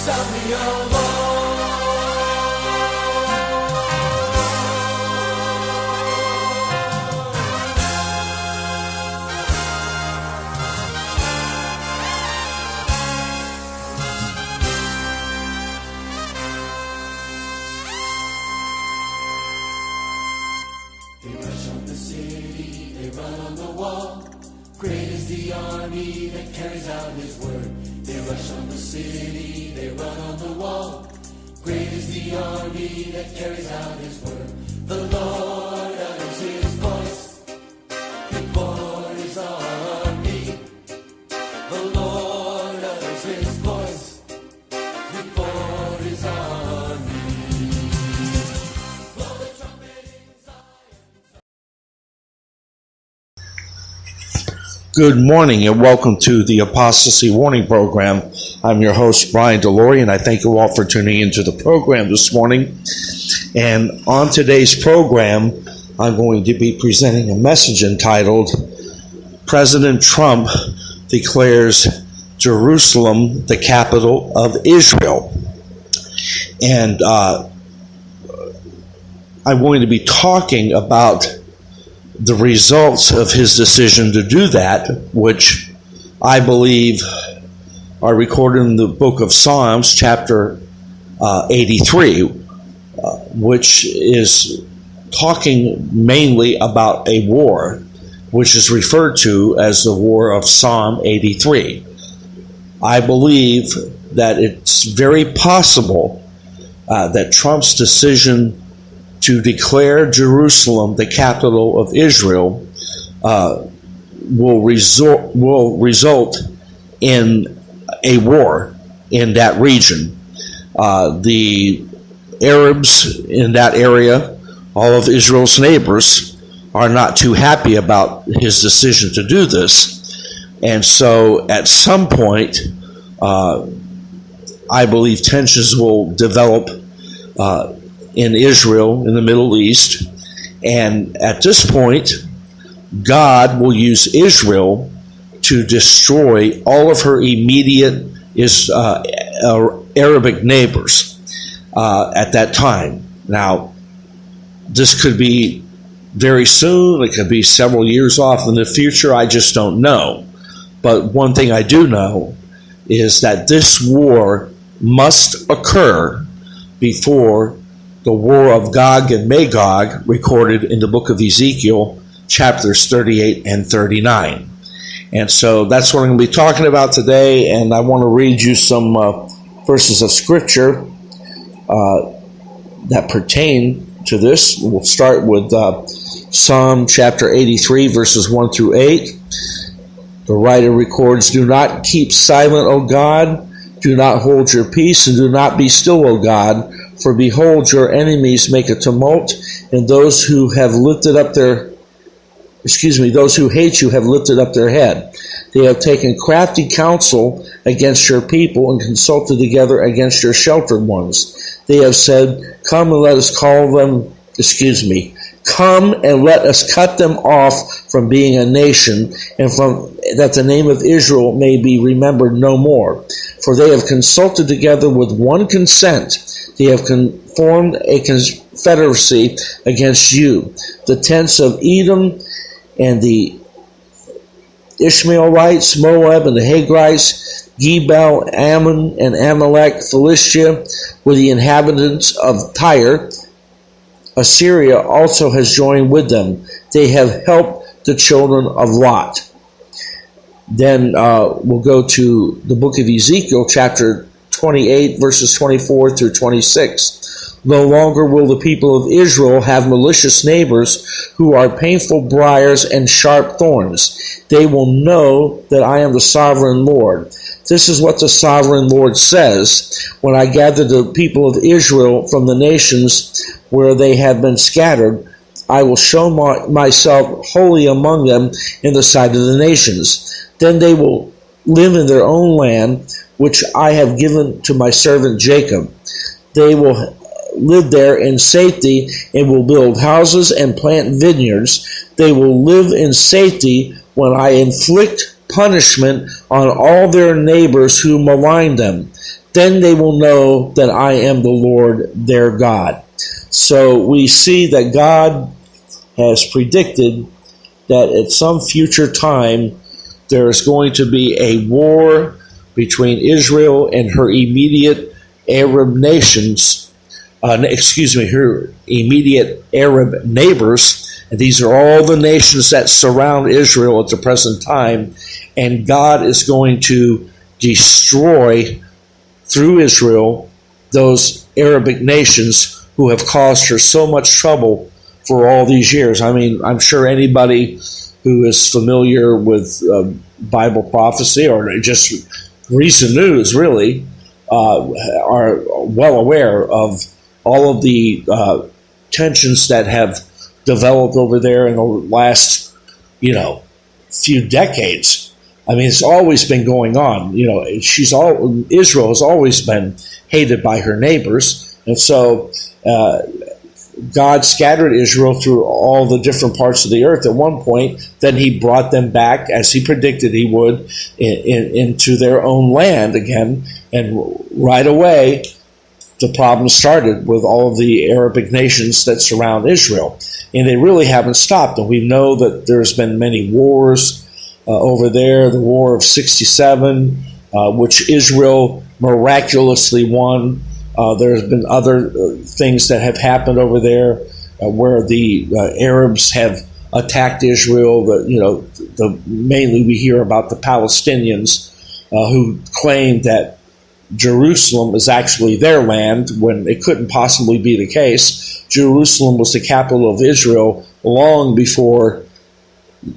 sound the alarm. They rush on the city, they run on the wall. Great is the army that carries out his word. They rush on the city, they run on the wall. Great is the army that carries out his word. The Lord utters his voice before his army. The Lord utters his voice before his army. Blow the trumpet in Zion. Good morning and welcome to the Apostasy Warning Program. I'm your host, Brian Delory, and I thank you all for tuning into the program this morning. And on today's program, I'm going to be presenting a message entitled, President Trump Declares Jerusalem the Capital of Israel. And I'm going to be talking about the results of his decision to do that, which I believe are recorded in the book of Psalms, chapter 83, which is talking mainly about a war, which is referred to as the War of Psalm 83. I believe that it's very possible that Trump's decision to declare Jerusalem the capital of Israel will result in a war in that region. The Arabs in that area, all of Israel's neighbors, are not too happy about his decision to do this. And so at some point, I believe tensions will develop in Israel, in the Middle East. And at this point, God will use Israel to destroy all of her immediate Arabic neighbors at that time. Now, this could be very soon. It could be several years off in the future. I just don't know. But one thing I do know is that this war must occur before the war of Gog and Magog, recorded in the book of Ezekiel, chapters 38 and 39. And so that's what I'm going to be talking about today, and I want to read you some verses of Scripture that pertain to this. We'll start with Psalm chapter 83, verses 1 through 8. The writer records, "Do not keep silent, O God. Do not hold your peace, and do not be still, O God. For behold, your enemies make a tumult, and those who hate you have lifted up their head. They have taken crafty counsel against your people and consulted together against your sheltered ones. They have said, Come and let us cut them off from being a nation, and from that the name of Israel may be remembered no more. For they have consulted together with one consent. They have formed a confederacy against you. The tents of Edom and the Ishmaelites, Moab and the Hagrites, Gebal, Ammon and Amalek, Philistia, with the inhabitants of Tyre. Assyria also has joined with them. They have helped the children of Lot." Then we'll go to the book of Ezekiel, chapter 28, verses 24 through 26. "No longer will the people of Israel have malicious neighbors who are painful briars and sharp thorns. They will know that I am the sovereign Lord. This is what the sovereign Lord says. When I gather the people of Israel from the nations where they have been scattered, I will show myself holy among them in the sight of the nations. Then they will live in their own land, which I have given to my servant Jacob. They will live there in safety and will build houses and plant vineyards. They will live in safety when I inflict punishment on all their neighbors who malign them. Then they will know that I am the Lord their God. So we see that God has predicted that at some future time there is going to be a war between Israel and her immediate Arab nations, her immediate Arab neighbors. And these are all the nations that surround Israel at the present time. And God is going to destroy, through Israel, those Arabic nations who have caused her so much trouble for all these years. I mean, I'm sure anybody who is familiar with Bible prophecy or just recent news, really, are well aware of all of the tensions that have developed over there in the last, few decades. I mean, it's always been going on. Israel has always been hated by her neighbors, and so God scattered Israel through all the different parts of the earth at one point. Then he brought them back, as he predicted he would, into their own land again. And right away, the problem started with all of the Arabic nations that surround Israel. And they really haven't stopped. And we know that there's been many wars over there. The War of 67, which Israel miraculously won. There's been other things that have happened over there where the Arabs have attacked Israel. Mainly we hear about the Palestinians who claim that Jerusalem is actually their land when it couldn't possibly be the case. Jerusalem was the capital of Israel long before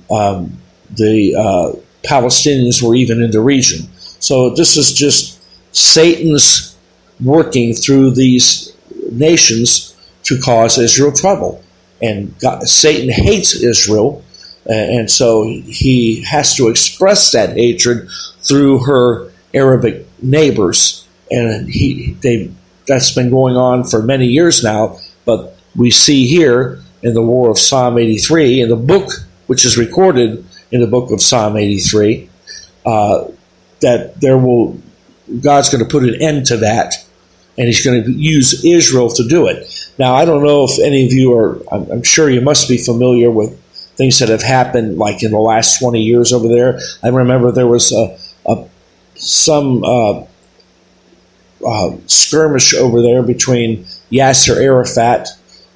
the Palestinians were even in the region. So this is just Satan's working through these nations to cause Israel trouble. And Satan hates Israel, and so he has to express that hatred through her Arabic neighbors. And that's been going on for many years now, but we see here in the War of Psalm 83, in the book which is recorded in the book of Psalm 83, that God's going to put an end to that, and he's going to use Israel to do it. Now, I don't know if any of you I'm sure you must be familiar with things that have happened like in the last 20 years over there. I remember there was some skirmish over there between Yasser Arafat,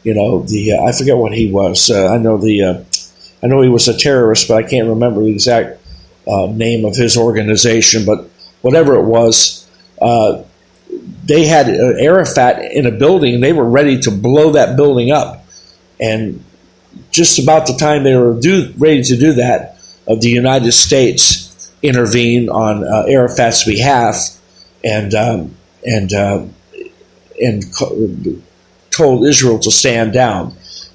I forget what he was. I know he was a terrorist, but I can't remember the exact name of his organization. But whatever it was, they had Arafat in a building, and they were ready to blow that building up. And just about the time they were ready to do that, the United States intervened on Arafat's behalf and told Israel to stand down.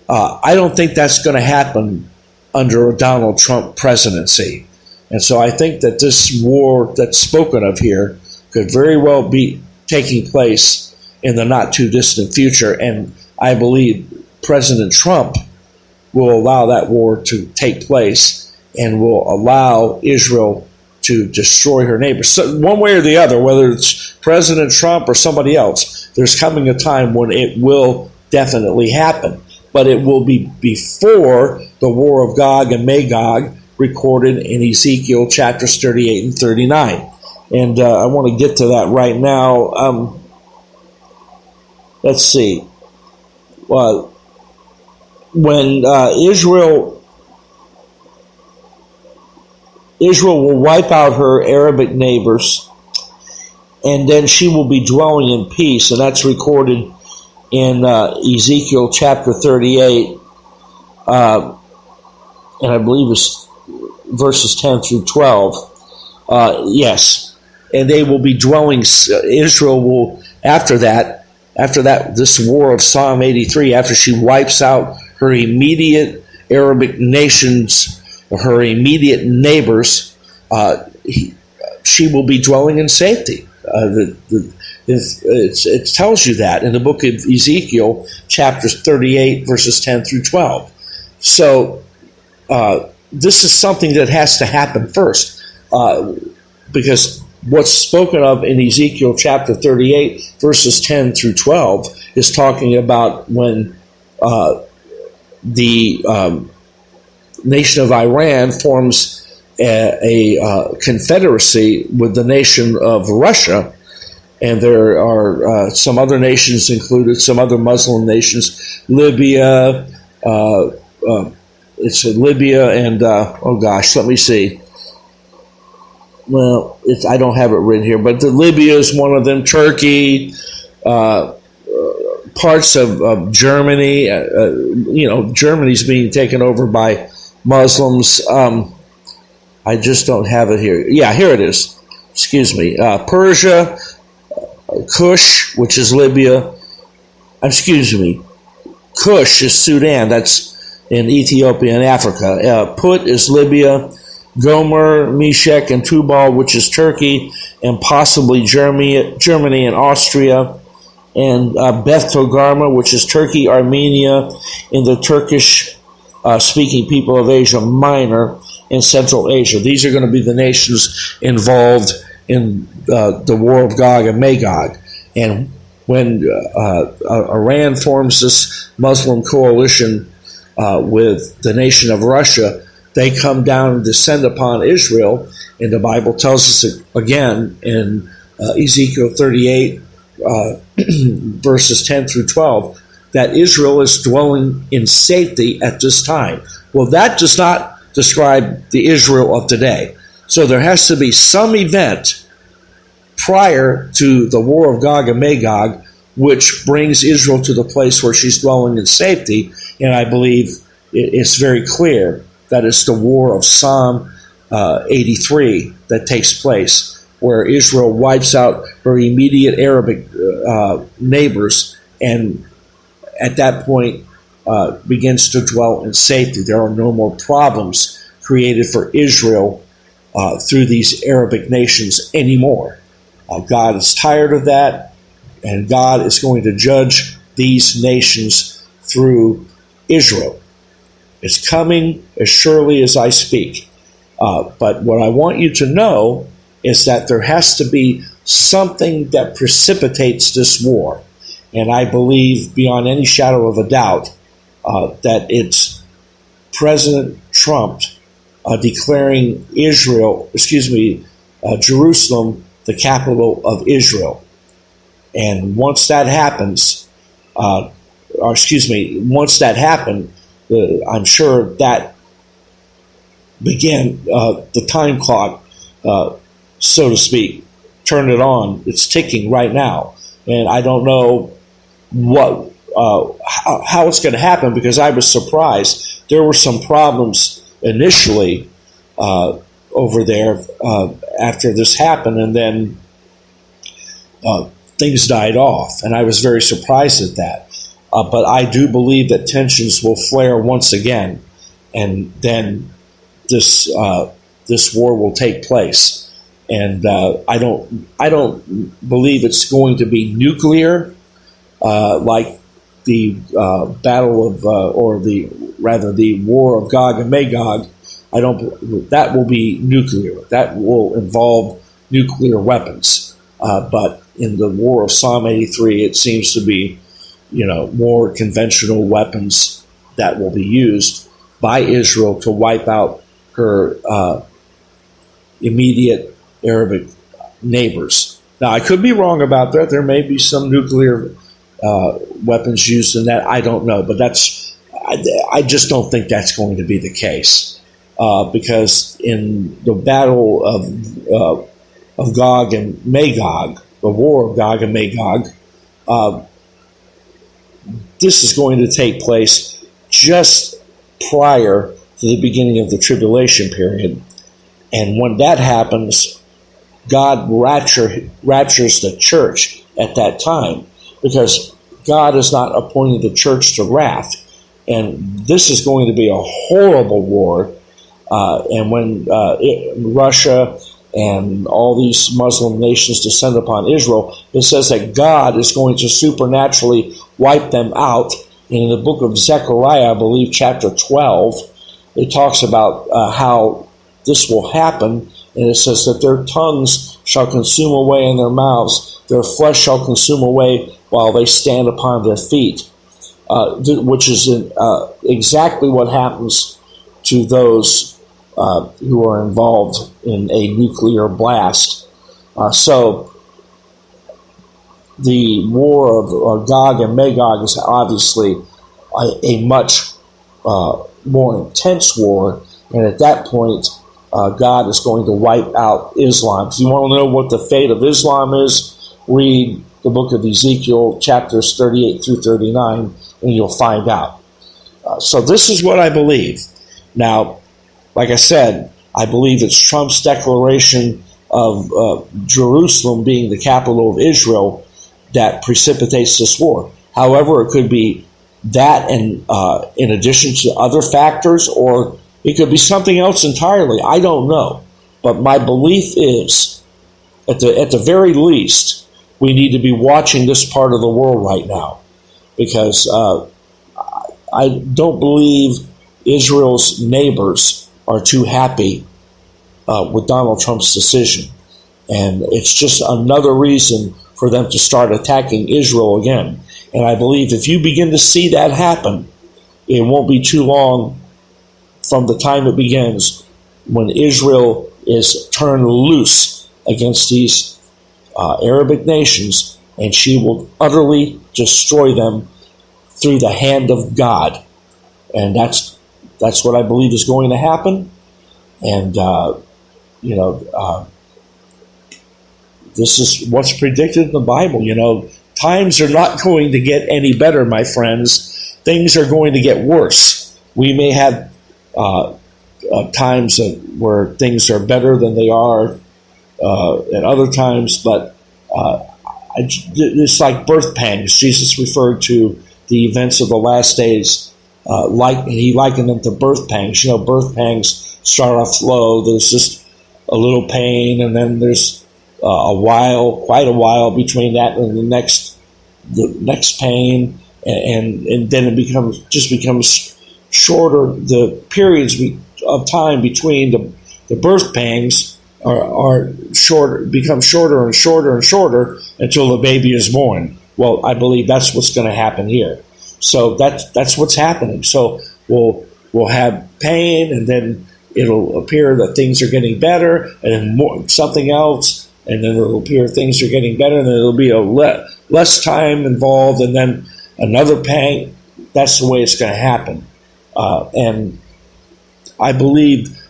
I don't think that's going to happen under a Donald Trump presidency. And so I think that this war that's spoken of here could very well be taking place in the not too distant future. And I believe President Trump will allow that war to take place and will allow Israel to destroy her neighbors. So one way or the other, whether it's President Trump or somebody else, there's coming a time when it will definitely happen. But it will be before the war of Gog and Magog recorded in Ezekiel chapters 38 and 39. And I want to get to that right now. Let's see. When Israel will wipe out her Arabic neighbors, and then she will be dwelling in peace, and that's recorded in Ezekiel chapter 38, and I believe it's verses 10 through 12. Yes, and they will be dwelling. Israel will after that, this war of Psalm 83, after she wipes out her immediate Arabic nations, her immediate neighbors, she will be dwelling in safety. It tells you that in the book of Ezekiel, chapters 38, verses 10 through 12. So this is something that has to happen first, because what's spoken of in Ezekiel chapter 38, verses 10 through 12, is talking about when the nation of Iran forms a confederacy with the nation of Russia, and there are some other nations included, some other Muslim nations, Libya, it's Libya and, let me see. Well, I don't have it written here, but Libya is one of them, Turkey, parts of Germany. Germany's being taken over by Muslims. I just don't have it here. Yeah, here it is. Excuse me. Persia, Kush, which is Libya. Excuse me. Kush is Sudan. That's in Ethiopia and Africa. Put is Libya. Gomer, Meshech, and Tubal, which is Turkey, and possibly Germany and Austria. And Beth Togarmah, which is Turkey, Armenia, and the Turkish-speaking people of Asia Minor and Central Asia. These are going to be the nations involved in the war of Gog and Magog. And when Iran forms this Muslim coalition with the nation of Russia, they come down and descend upon Israel. And the Bible tells us again in Ezekiel 38, verses 10 through 12, that Israel is dwelling in safety at this time. Well, that does not describe the Israel of today. So there has to be some event prior to the war of Gog and Magog which brings Israel to the place where she's dwelling in safety. And I believe it's very clear that it's the war of Psalm 83 that takes place, where Israel wipes out her immediate Arabic neighbors, and at that point begins to dwell in safety. There are no more problems created for Israel through these Arabic nations anymore. God is tired of that, and God is going to judge these nations through Israel. It's coming as surely as I speak. But what I want you to know is that there has to be something that precipitates this war. And I believe beyond any shadow of a doubt that it's President Trump declaring Jerusalem the capital of Israel. And once that happens, once that happened, I'm sure that began the time clock, so to speak, turn it on. It's ticking right now. And I don't know how it's going to happen, because I was surprised. There were some problems initially over there after this happened, and then things died off, and I was very surprised at that. But I do believe that tensions will flare once again, and then this war will take place. And I don't believe it's going to be nuclear, like the battle of, the war of Gog and Magog. That will be nuclear. That will involve nuclear weapons. But in the war of Psalm 83, it seems to be, more conventional weapons that will be used by Israel to wipe out her immediate Arabic neighbors. Now, I could be wrong about that. There may be some nuclear weapons used in that. I don't know, but I just don't think that's going to be the case, because in the battle of Gog and Magog, the war of Gog and Magog, this is going to take place just prior to the beginning of the tribulation period. And when that happens, God raptures the church at that time, because God is not appointing the church to wrath. And this is going to be a horrible war. And when Russia and all these Muslim nations descend upon Israel, it says that God is going to supernaturally wipe them out. And in the book of Zechariah, I believe chapter 12, it talks about how this will happen. And it says that their tongues shall consume away in their mouths. Their flesh shall consume away while they stand upon their feet. Which is exactly what happens to those who are involved in a nuclear blast. So the war of Gog and Magog is obviously a much more intense war, and at that point, God is going to wipe out Islam. If you want to know what the fate of Islam is, read the book of Ezekiel, chapters 38 through 39, and you'll find out. So this is what I believe. Now, like I said, I believe it's Trump's declaration of Jerusalem being the capital of Israel that precipitates this war. However, it could be that, and in addition to other factors, or it could be something else entirely. I don't know. But my belief is, at the very least, we need to be watching this part of the world right now, because I don't believe Israel's neighbors are too happy with Donald Trump's decision. And it's just another reason for them to start attacking Israel again. And I believe if you begin to see that happen, it won't be too long from the time it begins when Israel is turned loose against these Arabic nations, and she will utterly destroy them through the hand of God. And that's what I believe is going to happen. And, this is what's predicted in the Bible. Times are not going to get any better, my friends. Things are going to get worse. We may have times where things are better than they are at other times, but it's like birth pangs. Jesus referred to the events of the last days, he likened them to birth pangs. Birth pangs start off slow. There's just a little pain, and then there's quite a while between that and the next pain, and then it becomes shorter. The periods of time between the birth pangs are shorter, become shorter and shorter and shorter until the baby is born. Well, I believe that's what's going to happen here. So that's what's happening. So we'll have pain, and then it'll appear that things are getting better, and then something else, and then it'll appear things are getting better, and then it'll be less time involved, and then another pang. That's the way it's going to happen. And I believe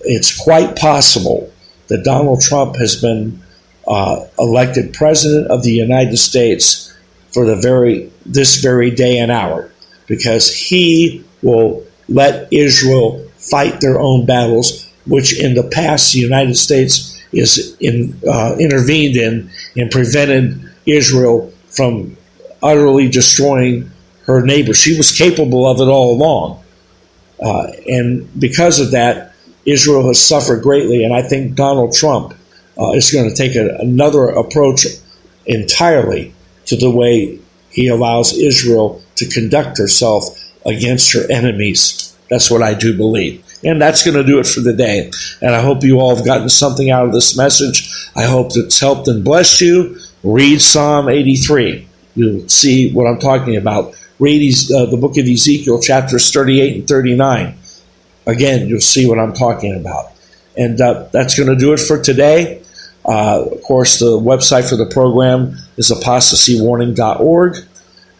it's quite possible that Donald Trump has been elected President of the United States for this very day and hour, because he will let Israel fight their own battles, which in the past the United States is intervened in and prevented Israel from utterly destroying her neighbor. She was capable of it all along. And because of that, Israel has suffered greatly, and I think Donald Trump is going to take another approach entirely to the way he allows Israel to conduct herself against her enemies. That's what I do believe. And that's going to do it for the day. And I hope you all have gotten something out of this message. I hope it's helped and blessed you. Read Psalm 83. You'll see what I'm talking about. Read the book of Ezekiel, chapters 38 and 39. Again, you'll see what I'm talking about. And that's going to do it for today. Of course, the website for the program is apostasywarning.org.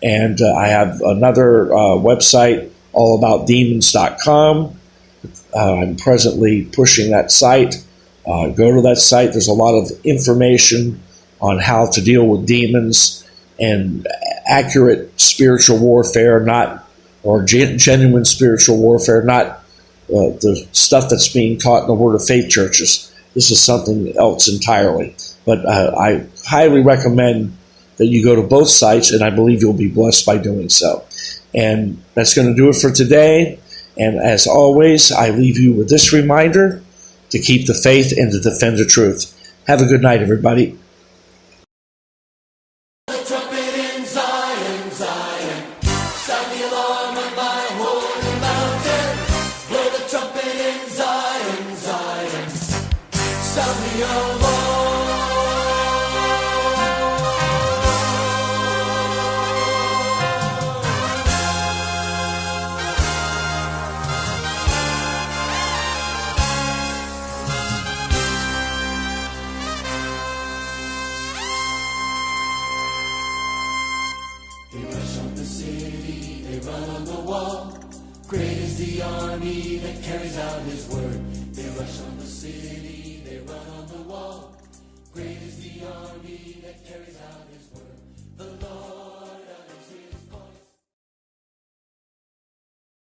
And I have another website, allaboutdemons.com. I'm presently pushing that site. Go to that site. There's a lot of information on how to deal with demons and accurate spiritual warfare, genuine spiritual warfare, not the stuff that's being taught in the Word of Faith churches. This is something else entirely. But I highly recommend that you go to both sites, and I believe you'll be blessed by doing so. And that's going to do it for today. And as always, I leave you with this reminder to keep the faith and to defend the truth. Have a good night, everybody. The trumpet in Zion, Zion. Sound the alarm on my holy mountain. Blow the trumpet in Zion, Zion. Sound the alarm. Great is the army that carries out his word. They rush on the city, they run on the wall. Great is the army that carries out his word.